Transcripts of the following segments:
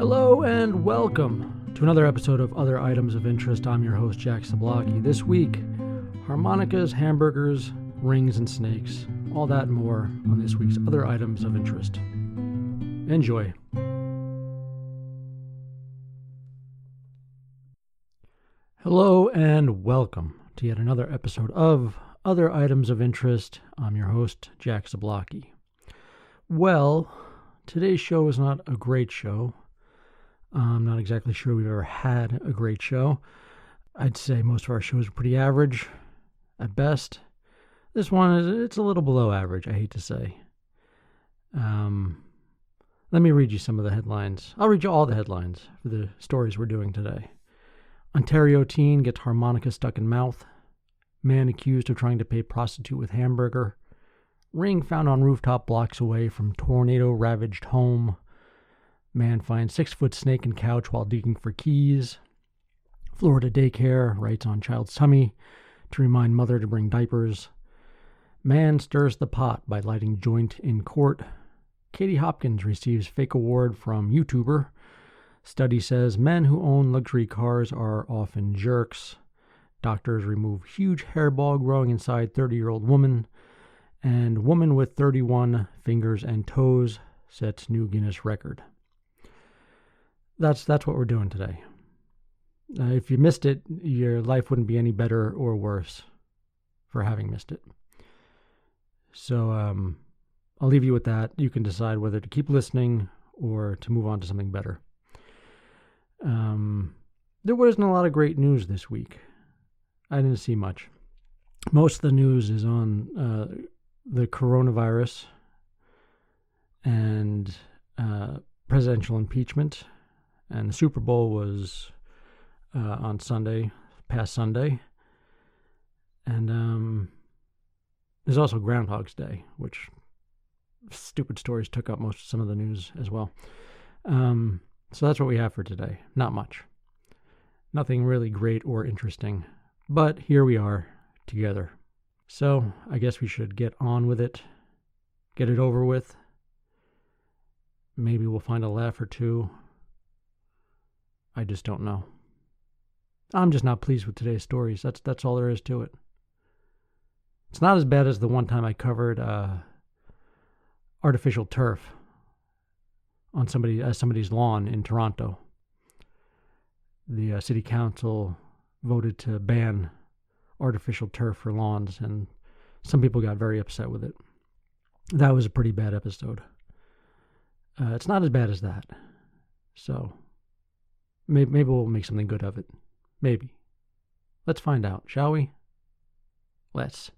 Hello and welcome to another episode of Other Items of Interest. I'm your host, Jack Zablocki. This week, harmonicas, hamburgers, rings, and snakes. All that and more on this week's Other Items of Interest. Enjoy. Hello and welcome to yet another episode of Other Items of Interest. I'm your host, Jack Zablocki. Well, today's show is not a great show. I'm not exactly sure we've ever had a great show. I'd say most of our shows are pretty average at best. This one it's a little below average, I hate to say. Let me read you some of the headlines. I'll read you all the headlines for the stories we're doing today. Ontario teen gets harmonica stuck in mouth. Man accused of trying to pay prostitute with hamburger. Ring found on rooftop blocks away from tornado-ravaged home. Man finds 6-foot snake in couch while digging for keys. Florida daycare writes on child's tummy to remind mother to bring diapers. Man stirs the pot by lighting joint in court. Katie Hopkins receives fake award from YouTuber. Study says men who own luxury cars are often jerks. Doctors remove huge hairball growing inside 30-year-old woman. And woman with 31 fingers and toes sets new Guinness record. That's what we're doing today. If you missed it, your life wouldn't be any better or worse for having missed it. So I'll leave you with that. You can decide whether to keep listening or to move on to something better. There wasn't a lot of great news this week. I didn't see much. Most of the news is on the coronavirus and presidential impeachment. And the Super Bowl was on past Sunday. And there's also Groundhog's Day, which stupid stories took up some of the news as well. So that's what we have for today. Not much. Nothing really great or interesting. But here we are together. So I guess we should get on with it. Get it over with. Maybe we'll find a laugh or two. I just don't know. I'm just not pleased with today's stories. That's all there is to it. It's not as bad as the one time I covered artificial turf on somebody's lawn in Toronto. The city council voted to ban artificial turf for lawns, and some people got very upset with it. That was a pretty bad episode. It's not as bad as that. So maybe we'll make something good of it. Maybe. Let's find out, shall we? Let's.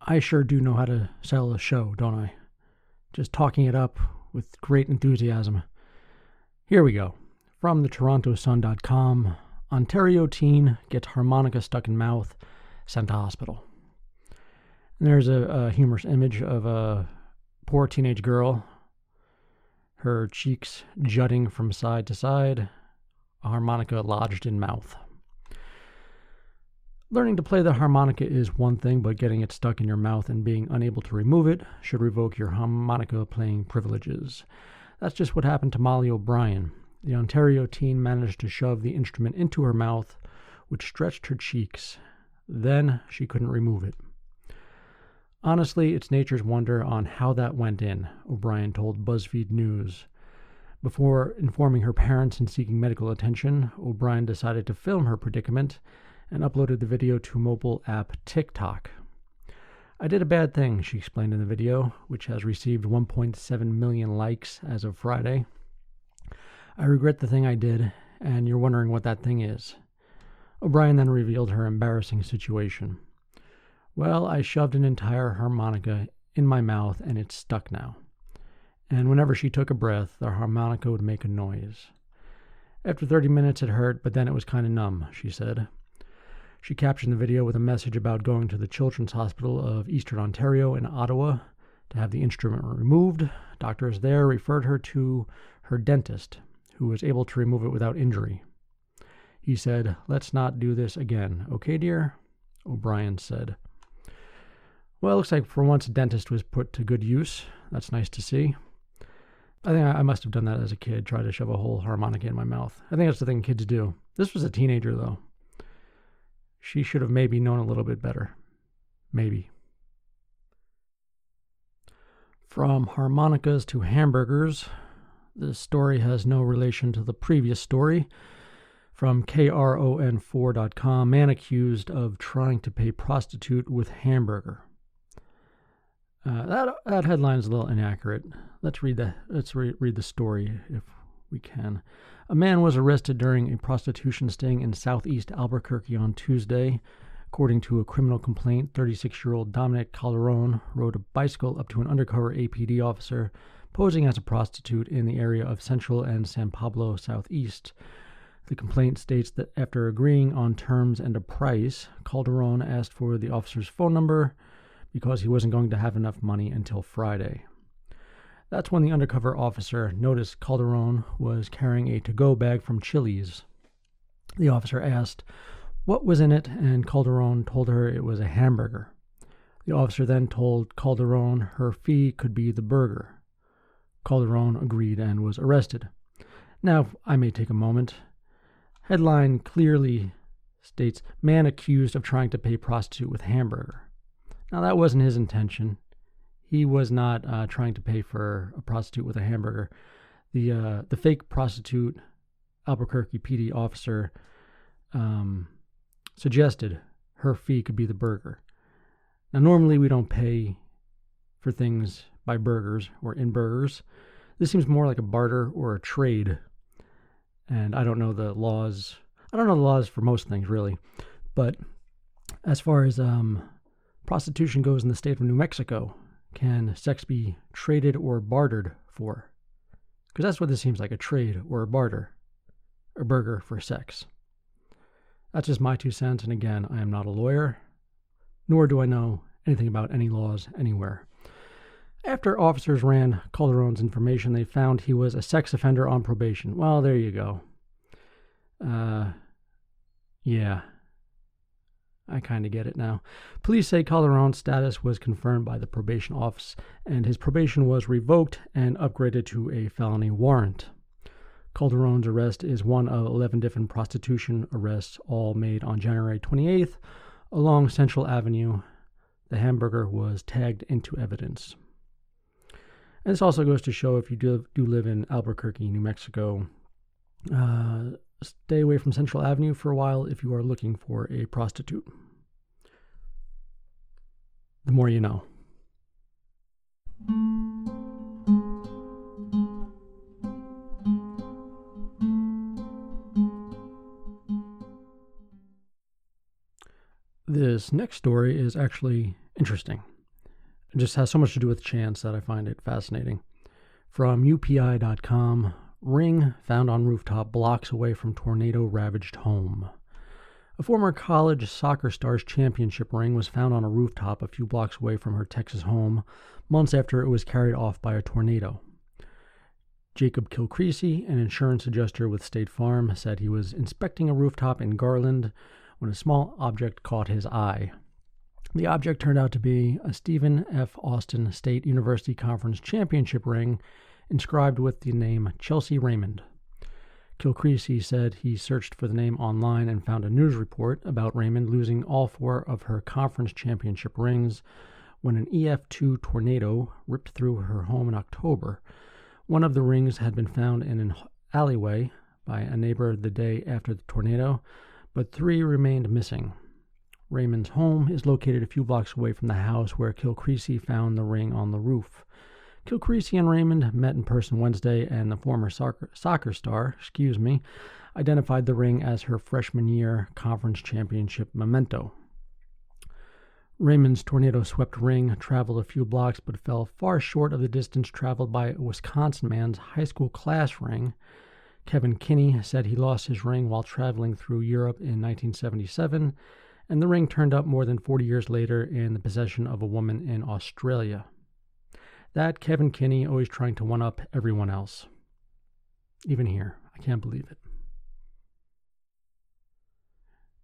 I sure do know how to sell a show, don't I? Just talking it up with great enthusiasm. Here we go. From the TorontoSun.com, Ontario teen gets harmonica stuck in mouth, sent to hospital. And there's a humorous image of a poor teenage girl, her cheeks jutting from side to side, a harmonica lodged in mouth. Learning to play the harmonica is one thing, but getting it stuck in your mouth and being unable to remove it should revoke your harmonica playing privileges. That's just what happened to Molly O'Brien. The Ontario teen managed to shove the instrument into her mouth, which stretched her cheeks. Then she couldn't remove it. Honestly, it's nature's wonder on how that went in, O'Brien told BuzzFeed News. Before informing her parents and seeking medical attention, O'Brien decided to film her predicament and uploaded the video to mobile app TikTok. I did a bad thing, she explained in the video, which has received 1.7 million likes as of Friday. I regret the thing I did, and you're wondering what that thing is. O'Brien then revealed her embarrassing situation. Well, I shoved an entire harmonica in my mouth, and it's stuck now. And whenever she took a breath, the harmonica would make a noise. After 30 minutes it hurt, but then it was kind of numb, she said. She captioned the video with a message about going to the Children's Hospital of Eastern Ontario in Ottawa to have the instrument removed. Doctors there referred her to her dentist, who was able to remove it without injury. He said, "Let's not do this again, okay, dear?" O'Brien said. Well, it looks like for once a dentist was put to good use. That's nice to see. I think I must have done that as a kid, try to shove a whole harmonica in my mouth. I think that's the thing kids do. This was a teenager, though. She should have maybe known a little bit better. Maybe. From harmonicas to hamburgers, this story has no relation to the previous story. From KRON4.com, man accused of trying to pay prostitute with hamburger. That headline is a little inaccurate. Let's read the story if we can. A man was arrested during a prostitution sting in southeast Albuquerque on Tuesday. According to a criminal complaint, 36-year-old Dominic Calderon rode a bicycle up to an undercover APD officer posing as a prostitute in the area of Central and San Pablo Southeast. The complaint states that after agreeing on terms and a price, Calderon asked for the officer's phone number because he wasn't going to have enough money until Friday. That's when the undercover officer noticed Calderon was carrying a to-go bag from Chili's. The officer asked what was in it, and Calderon told her it was a hamburger. The officer then told Calderon her fee could be the burger. Calderon agreed and was arrested. Now, if I may take a moment. Headline clearly states, man accused of trying to pay prostitute with hamburger. Now, that wasn't his intention. He was not trying to pay for a prostitute with a hamburger. The fake prostitute Albuquerque PD officer suggested her fee could be the burger. Now, normally we don't pay for things by burgers or in burgers. This seems more like a barter or a trade. And I don't know the laws. I don't know the laws for most things, really. But as far as prostitution goes in the state of New Mexico, can sex be traded or bartered for? Because that's what this seems like, a trade or a barter. A burger for sex. That's just my 2 cents, and again, I am not a lawyer, nor do I know anything about any laws anywhere. After officers ran Calderon's information, they found he was a sex offender on probation. Well, there you go. Yeah. I kind of get it now. Police say Calderon's status was confirmed by the probation office, and his probation was revoked and upgraded to a felony warrant. Calderon's arrest is one of 11 different prostitution arrests, all made on January 28th along Central Avenue. The hamburger was tagged into evidence. And this also goes to show if you do live in Albuquerque, New Mexico, stay away from Central Avenue for a while if you are looking for a prostitute. The more you know. This next story is actually interesting. It just has so much to do with chance that I find it fascinating. From UPI.com, ring found on rooftop blocks away from tornado-ravaged home. A former college soccer star's championship ring was found on a rooftop a few blocks away from her Texas home months after it was carried off by a tornado. Jacob Kilcreasy, an insurance adjuster with State Farm, said he was inspecting a rooftop in Garland when a small object caught his eye. The object turned out to be a Stephen F. Austin State University Conference Championship ring inscribed with the name Chelsea Raymond. Kilcreasy said he searched for the name online and found a news report about Raymond losing all 4 of her conference championship rings when an EF2 tornado ripped through her home in October. One of the rings had been found in an alleyway by a neighbor the day after the tornado, but 3 remained missing. Raymond's home is located a few blocks away from the house where Kilcreasy found the ring on the roof. Kilcreasy and Raymond met in person Wednesday, and the former soccer star, identified the ring as her freshman year conference championship memento. Raymond's tornado-swept ring traveled a few blocks but fell far short of the distance traveled by a Wisconsin man's high school class ring. Kevin Kinney said he lost his ring while traveling through Europe in 1977, and the ring turned up more than 40 years later in the possession of a woman in Australia. That Kevin Kinney always trying to one-up everyone else. Even here, I can't believe it.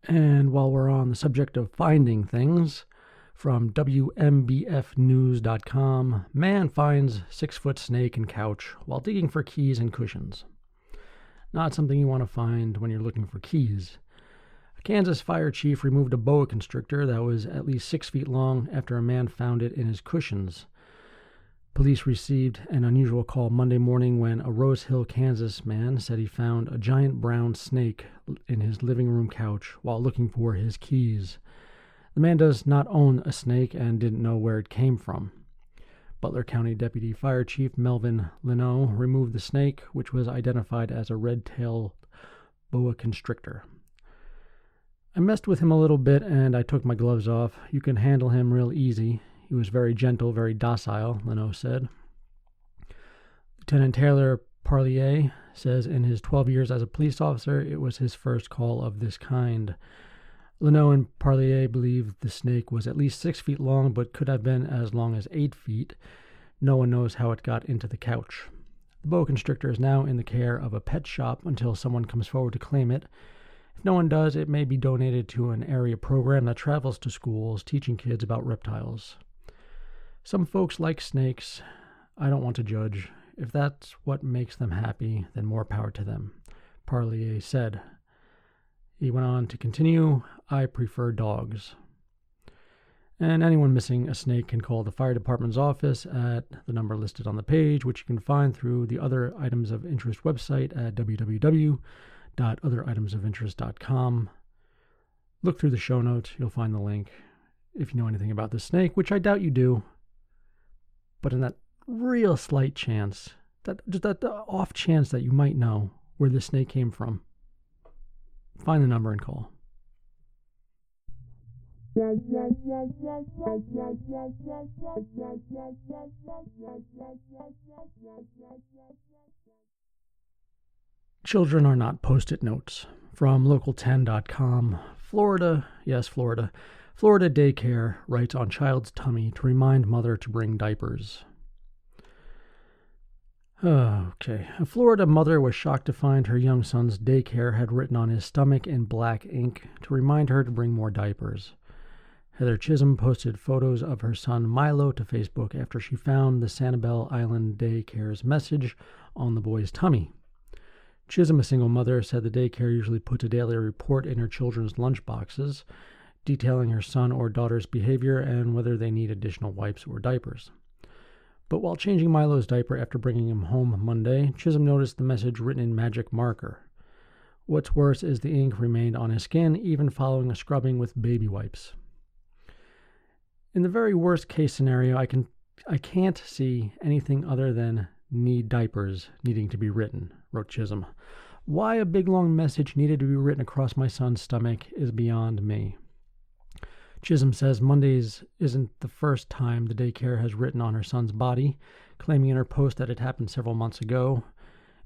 And while we're on the subject of finding things, From WMBFnews.com, man finds 6-foot snake in couch while digging for keys and cushions. Not something you want to find when you're looking for keys. A Kansas fire chief removed a boa constrictor that was at least 6 feet long after a man found it in his cushions. Police received an unusual call Monday morning when a Rose Hill, Kansas man said he found a giant brown snake in his living room couch while looking for his keys. The man does not own a snake and didn't know where it came from. Butler County Deputy Fire Chief Melvin Leno removed the snake, which was identified as a red-tailed boa constrictor. I messed with him a little bit and I took my gloves off. You can handle him real easy. He was very gentle, very docile, Leno said. Lieutenant Taylor Parlier says in his 12 years as a police officer, it was his first call of this kind. Leno and Parlier believe the snake was at least 6 feet long, but could have been as long as 8 feet. No one knows how it got into the couch. The boa constrictor is now in the care of a pet shop until someone comes forward to claim it. If no one does, it may be donated to an area program that travels to schools teaching kids about reptiles. Some folks like snakes. I don't want to judge. If that's what makes them happy, then more power to them, Parlier said. He went on to continue, I prefer dogs. And anyone missing a snake can call the fire department's office at the number listed on the page, which you can find through the Other Items of Interest website at www.otheritemsofinterest.com. Look through the show notes. You'll find the link if you know anything about the snake, which I doubt you do. But in that real slight chance, that off chance that you might know where the snake came from, find the number and call. Children are not post-it notes. From local10.com, Florida, yes, Florida. Florida daycare writes on child's tummy to remind mother to bring diapers. Okay. A Florida mother was shocked to find her young son's daycare had written on his stomach in black ink to remind her to bring more diapers. Heather Chisholm posted photos of her son Milo to Facebook after she found the Sanibel Island daycare's message on the boy's tummy. Chisholm, a single mother, said the daycare usually puts a daily report in her children's lunch boxes, detailing her son or daughter's behavior and whether they need additional wipes or diapers. But while changing Milo's diaper after bringing him home Monday, Chisholm noticed the message written in magic marker. What's worse is the ink remained on his skin even following a scrubbing with baby wipes. In the very worst case scenario, I can't see anything other than need diapers needing to be written, wrote Chisholm. Why a big long message needed to be written across my son's stomach is beyond me. Chisholm says Mondays isn't the first time the daycare has written on her son's body, claiming in her post that it happened several months ago.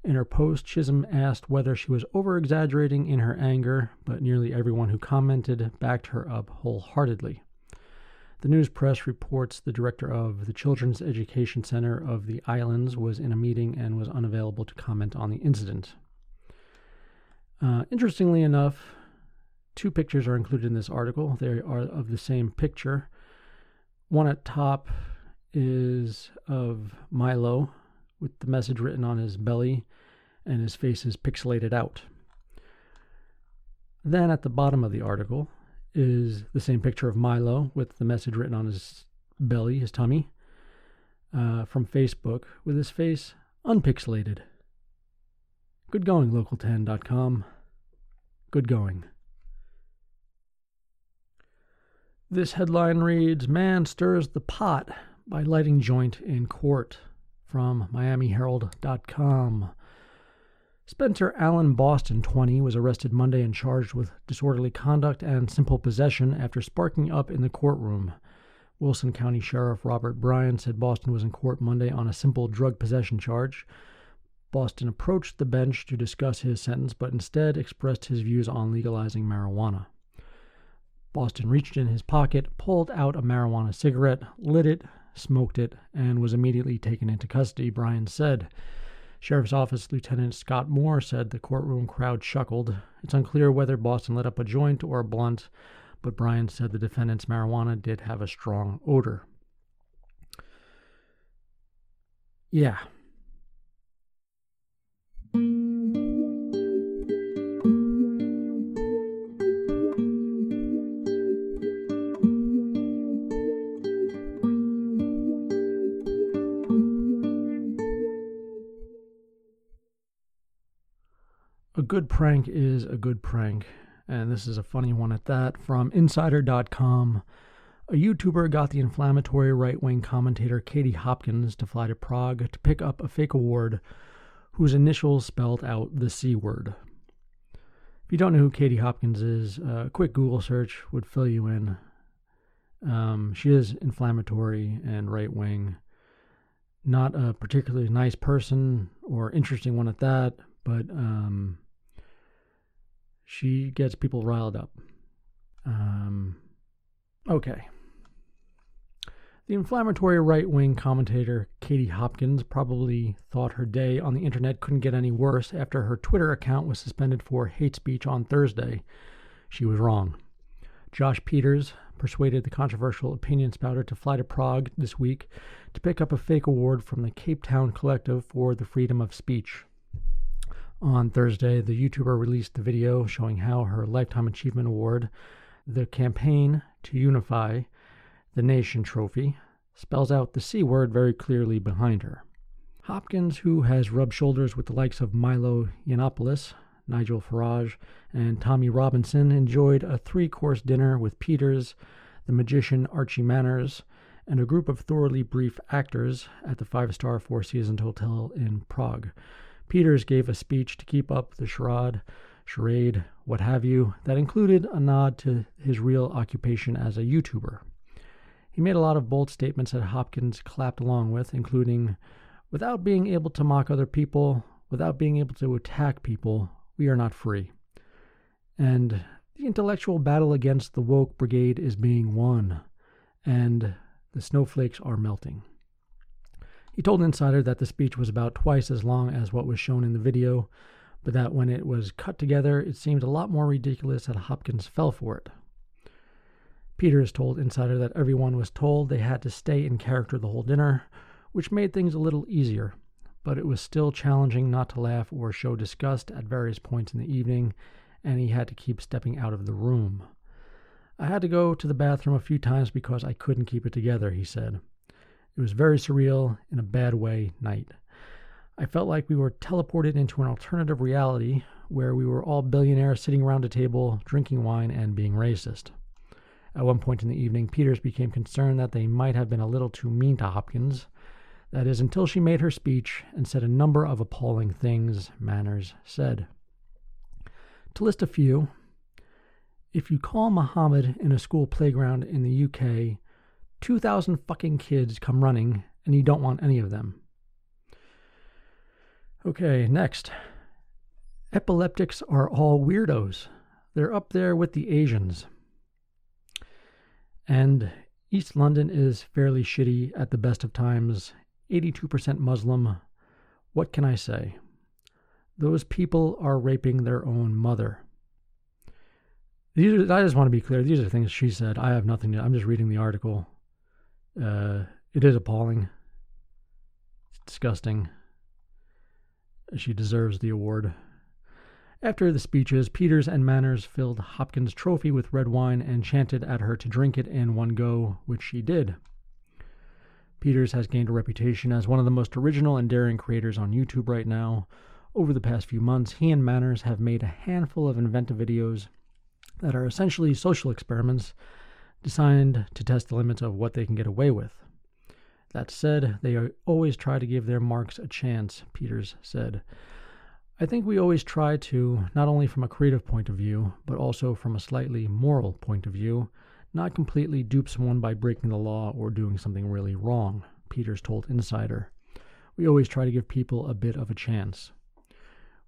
In her post, Chisholm asked whether she was over-exaggerating in her anger, but nearly everyone who commented backed her up wholeheartedly. The news press reports the director of the Children's Education Center of the Islands was in a meeting and was unavailable to comment on the incident. Interestingly enough, 2 pictures are included in this article. They are of the same picture. One at top is of Milo with the message written on his belly and his face is pixelated out. Then at the bottom of the article is the same picture of Milo with the message written on his belly, his tummy, from Facebook with his face unpixelated. Good going, local10.com. Good going. This headline reads, Man stirs the pot by lighting joint in court, from MiamiHerald.com. Spencer Allen Boston, 20, was arrested Monday and charged with disorderly conduct and simple possession after sparking up in the courtroom. Wilson County Sheriff Robert Bryan said Boston was in court Monday on a simple drug possession charge. Boston approached the bench to discuss his sentence, but instead expressed his views on legalizing marijuana. Boston reached in his pocket, pulled out a marijuana cigarette, lit it, smoked it, and was immediately taken into custody, Bryan said. Sheriff's Office Lieutenant Scott Moore said the courtroom crowd chuckled. It's unclear whether Boston lit up a joint or a blunt, but Bryan said the defendant's marijuana did have a strong odor. Yeah. A good prank is a good prank, and this is a funny one at that. From Insider.com, a YouTuber got the inflammatory right-wing commentator Katie Hopkins to fly to Prague to pick up a fake award whose initials spelled out the C word. If you don't know who Katie Hopkins is, a quick Google search would fill you in. She is inflammatory and right-wing. Not a particularly nice person or interesting one at that, but she gets people riled up. Okay. The inflammatory right-wing commentator Katie Hopkins probably thought her day on the internet couldn't get any worse after her Twitter account was suspended for hate speech on Thursday. She was wrong. Josh Peters persuaded the controversial opinion spouter to fly to Prague this week to pick up a fake award from the Cape Town Collective for the freedom of speech. On Thursday, the YouTuber released the video showing how her Lifetime Achievement Award, the Campaign to Unify the Nation trophy, spells out the C word very clearly behind her. Hopkins, who has rubbed shoulders with the likes of Milo Yiannopoulos, Nigel Farage, and Tommy Robinson, enjoyed a 3-course dinner with Peters, the magician Archie Manners, and a group of thoroughly brief actors at the 5-star Four Seasons Hotel in Prague. Peters gave a speech to keep up the charade, what have you, that included a nod to his real occupation as a YouTuber. He made a lot of bold statements that Hopkins clapped along with, including, "Without being able to mock other people, without being able to attack people, we are not free." And the intellectual battle against the woke brigade is being won, and the snowflakes are melting. He told Insider that the speech was about twice as long as what was shown in the video, but that when it was cut together, it seemed a lot more ridiculous that Hopkins fell for it. Peters told Insider that everyone was told they had to stay in character the whole dinner, which made things a little easier, but it was still challenging not to laugh or show disgust at various points in the evening, and he had to keep stepping out of the room. "I had to go to the bathroom a few times because I couldn't keep it together," he said. "It was very surreal, in a bad way, night. I felt like we were teleported into an alternative reality where we were all billionaires sitting around a table, drinking wine, and being racist." At one point in the evening, Peters became concerned that they might have been a little too mean to Hopkins. That is, until she made her speech and said a number of appalling things, Manners said. To list a few, if you call Muhammad in a school playground in the UK, 2,000 fucking kids come running, and you don't want any of them. Okay, next. Epileptics are all weirdos. They're up there with the Asians. And East London is fairly shitty at the best of times. 82% Muslim. What can I say? Those people are raping their own mother. I just want to be clear. These are things she said. I have nothing to... I'm just reading the article. It is appalling. It's disgusting. She deserves the award. After the speeches, Peters and Manners filled Hopkins' trophy with red wine and chanted at her to drink it in one go, which she did. Peters has gained a reputation as one of the most original and daring creators on YouTube right now. Over the past few months, he and Manners have made a handful of inventive videos that are essentially social experiments designed to test the limits of what they can get away with. That said, they always try to give their marks a chance, Peters said. I think we always try to, not only from a creative point of view, but also from a slightly moral point of view, not completely dupe someone by breaking the law or doing something really wrong, Peters told Insider. We always try to give people a bit of a chance.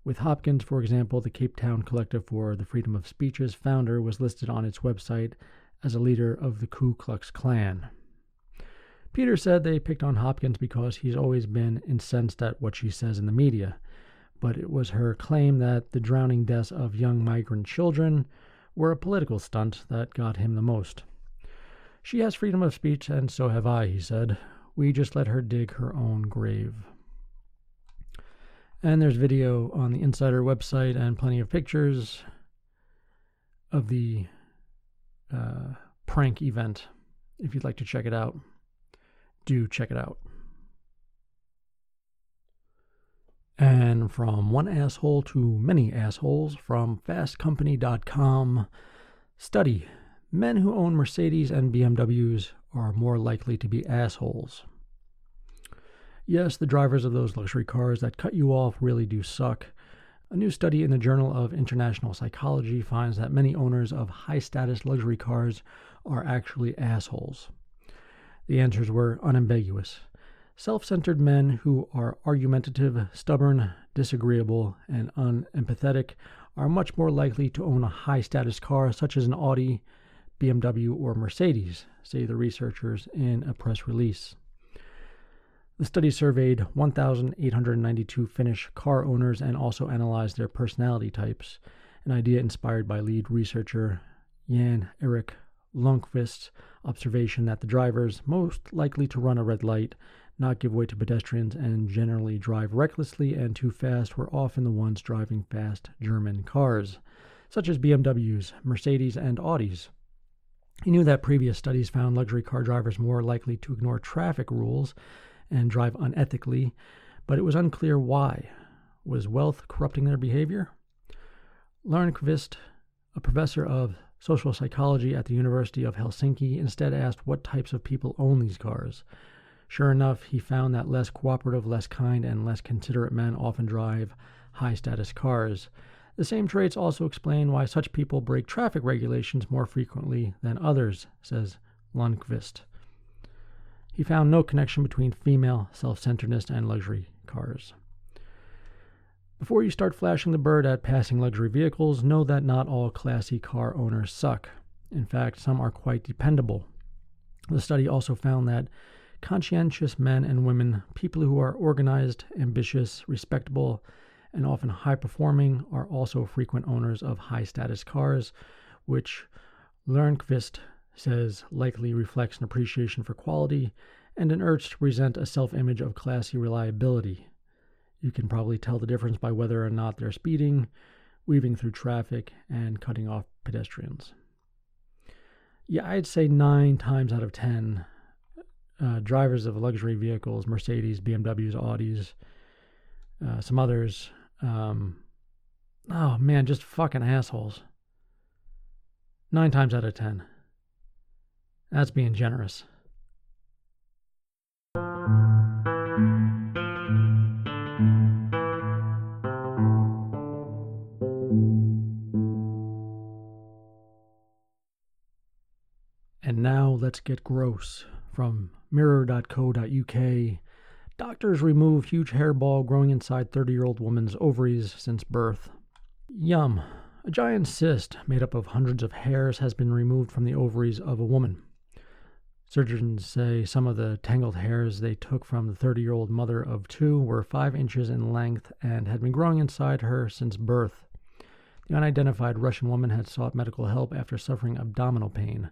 With Hopkins, for example, the Cape Town Collective for the Freedom of Speech's founder was listed on its website as a leader of the Ku Klux Klan. Peters said they picked on Hopkins because he's always been incensed at what she says in the media, but it was her claim that the drowning deaths of young migrant children were a political stunt that got him the most. She has freedom of speech, and so have I, he said. We just let her dig her own grave. And there's video on the Insider website and plenty of pictures of the prank event. If you'd like to check it out, do check it out. And from one asshole to many assholes, from fastcompany.com, study: men who own Mercedes and BMWs are more likely to be assholes. Yes, the drivers of those luxury cars that cut you off really do suck. A new study in the Journal of International Psychology finds that many owners of high-status luxury cars are actually assholes. The answers were unambiguous. Self-centered men who are argumentative, stubborn, disagreeable, and unempathetic are much more likely to own a high-status car such as an Audi, BMW, or Mercedes, say the researchers in a press release. The study surveyed 1,892 Finnish car owners and also analyzed their personality types, an idea inspired by lead researcher Jan Erik Lundqvist's observation that the drivers most likely to run a red light, not give way to pedestrians, and generally drive recklessly and too fast were often the ones driving fast German cars, such as BMWs, Mercedes, and Audis. He knew that previous studies found luxury car drivers more likely to ignore traffic rules and drive unethically, but it was unclear why. Was wealth corrupting their behavior? Lundqvist, a professor of social psychology at the University of Helsinki, instead asked what types of people own these cars. Sure enough, he found that less cooperative, less kind, and less considerate men often drive high-status cars. The same traits also explain why such people break traffic regulations more frequently than others, says Lundqvist. He found no connection between female self-centeredness and luxury cars. Before you start flashing the bird at passing luxury vehicles, know that not all classy car owners suck. In fact, some are quite dependable. The study also found that conscientious men and women, people who are organized, ambitious, respectable, and often high-performing, are also frequent owners of high-status cars, which Lundqvist says likely reflects an appreciation for quality and an urge to present a self-image of classy reliability. You can probably tell the difference by whether or not they're speeding, weaving through traffic, and cutting off pedestrians. Yeah, I'd say 9 times out of 10, drivers of luxury vehicles, Mercedes, BMWs, Audis, some others, just fucking assholes. 9 times out of 10. That's being generous. And now let's get gross. From mirror.co.uk, doctors remove huge hairball growing inside 30-year-old woman's ovaries since birth. Yum. A giant cyst made up of hundreds of hairs has been removed from the ovaries of a woman. Surgeons say some of the tangled hairs they took from the 30-year-old mother of 2 were 5 inches in length and had been growing inside her since birth. The unidentified Russian woman had sought medical help after suffering abdominal pain.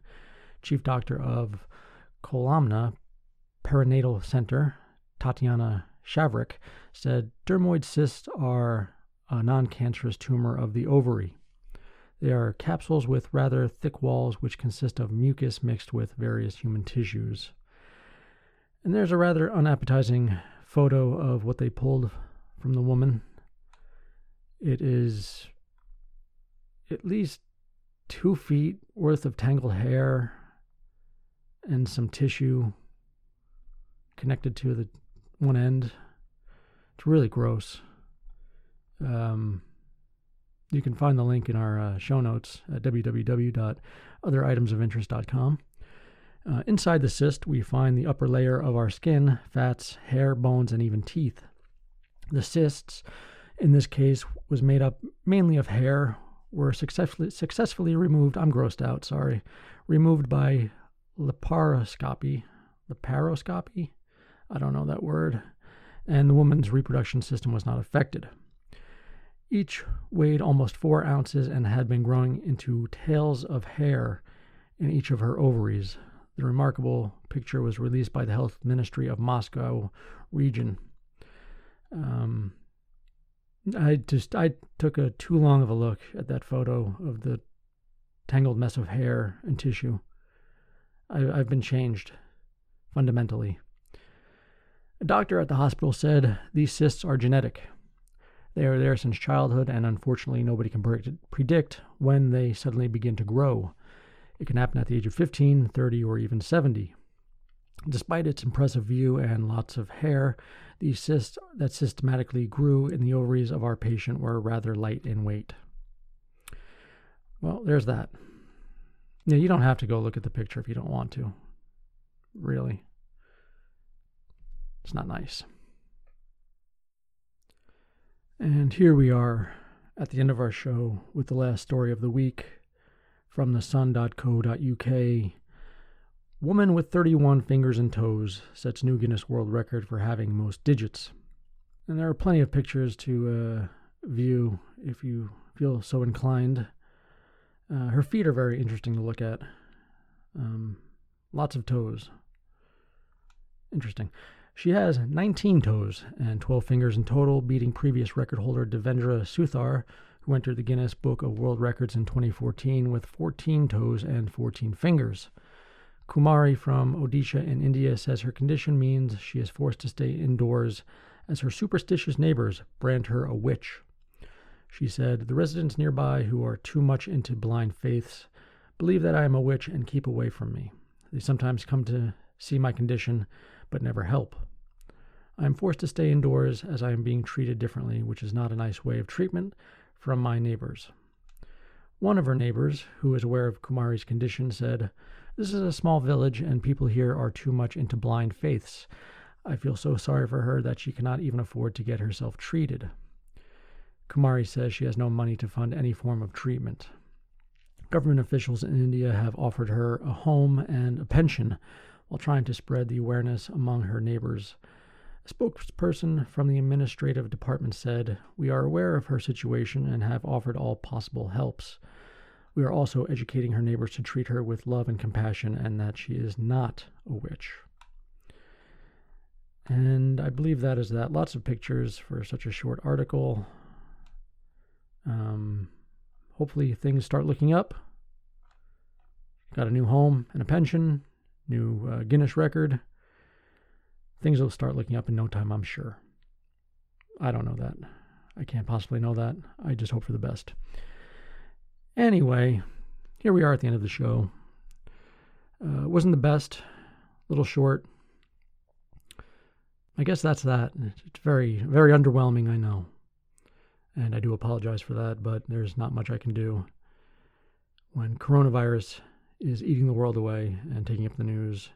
Chief doctor of Kolomna Perinatal Center, Tatiana Shavrik, said dermoid cysts are a non-cancerous tumor of the ovary. They are capsules with rather thick walls which consist of mucus mixed with various human tissues. And there's a rather unappetizing photo of what they pulled from the woman. It is at least 2 feet worth of tangled hair and some tissue connected to the one end. It's really gross. You can find the link in our show notes at www.otheritemsofinterest.com. Inside the cyst, we find the upper layer of our skin, fats, hair, bones, and even teeth. The cysts, in this case, was made up mainly of hair, were successfully removed. I'm grossed out, sorry. Removed by laparoscopy. Laparoscopy? I don't know that word. And the woman's reproduction system was not affected. Each weighed almost 4 ounces and had been growing into tails of hair in each of her ovaries. The remarkable picture was released by the Health Ministry of Moscow region. I took too long of a look at that photo of the tangled mess of hair and tissue. I've been changed fundamentally. A doctor at the hospital said these cysts are genetic. They are there since childhood, and unfortunately nobody can predict when they suddenly begin to grow. It can happen at the age of 15, 30, or even 70. Despite its impressive view and lots of hair, these cysts that systematically grew in the ovaries of our patient were rather light in weight. Well, there's that. Now, you don't have to go look at the picture if you don't want to. Really. It's not nice. And here we are at the end of our show with the last story of the week from thesun.co.uk. Woman with 31 fingers and toes sets new Guinness World Record for having most digits. And there are plenty of pictures to view if you feel so inclined. Her feet are very interesting to look at. Lots of toes. Interesting. She has 19 toes and 12 fingers in total, beating previous record holder Devendra Suthar, who entered the Guinness Book of World Records in 2014 with 14 toes and 14 fingers. Kumari from Odisha in India says her condition means she is forced to stay indoors as her superstitious neighbors brand her a witch. She said, "The residents nearby who are too much into blind faiths believe that I am a witch and keep away from me. They sometimes come to see my condition, but never help. I am forced to stay indoors as I am being treated differently, which is not a nice way of treatment from my neighbors." One of her neighbors, who is aware of Kumari's condition, said, "This is a small village and people here are too much into blind faiths. I feel so sorry for her that she cannot even afford to get herself treated." Kumari says she has no money to fund any form of treatment. Government officials in India have offered her a home and a pension while trying to spread the awareness among her neighbors. A spokesperson from the administrative department said, "We are aware of her situation and have offered all possible helps. We are also educating her neighbors to treat her with love and compassion and that she is not a witch." And I believe that is that. Lots of pictures for such a short article. Hopefully things start looking up. Got a new home and a pension, new Guinness record. Things will start looking up in no time, I'm sure. I don't know that. I can't possibly know that. I just hope for the best. Anyway, here we are at the end of the show. Wasn't the best. A little short. I guess that's that. It's very, very underwhelming, I know. And I do apologize for that, but there's not much I can do when coronavirus is eating the world away and taking up the news,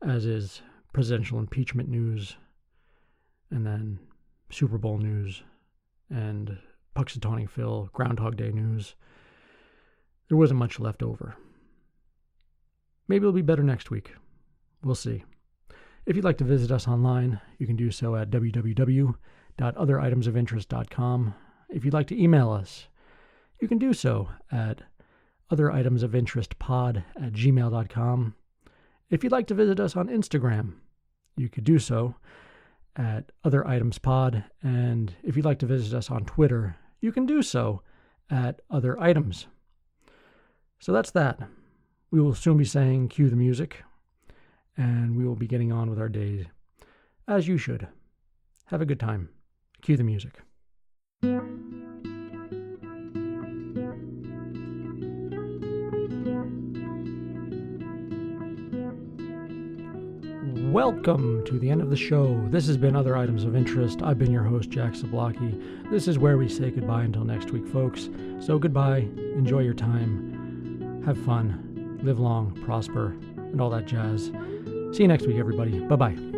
as is presidential impeachment news, and then Super Bowl news, and Punxsutawney Phil, Groundhog Day news. There wasn't much left over. Maybe it'll be better next week. We'll see. If you'd like to visit us online, you can do so at www.otheritemsofinterest.com. If you'd like to email us, you can do so at otheritemsofinterestpod@gmail.com. If you'd like to visit us on Instagram, you could do so at otheritemspod. And if you'd like to visit us on Twitter, you can do so at otheritems. So that's that. We will soon be saying cue the music, and we will be getting on with our days, as you should. Have a good time. Cue the music. Welcome to the end of the show. This has been Other Items of Interest. I've been your host, Jack Zablocki. This is where we say goodbye until next week, folks. So goodbye. Enjoy your time. Have fun. Live long, prosper, and all that jazz. See you next week, everybody. Bye-bye.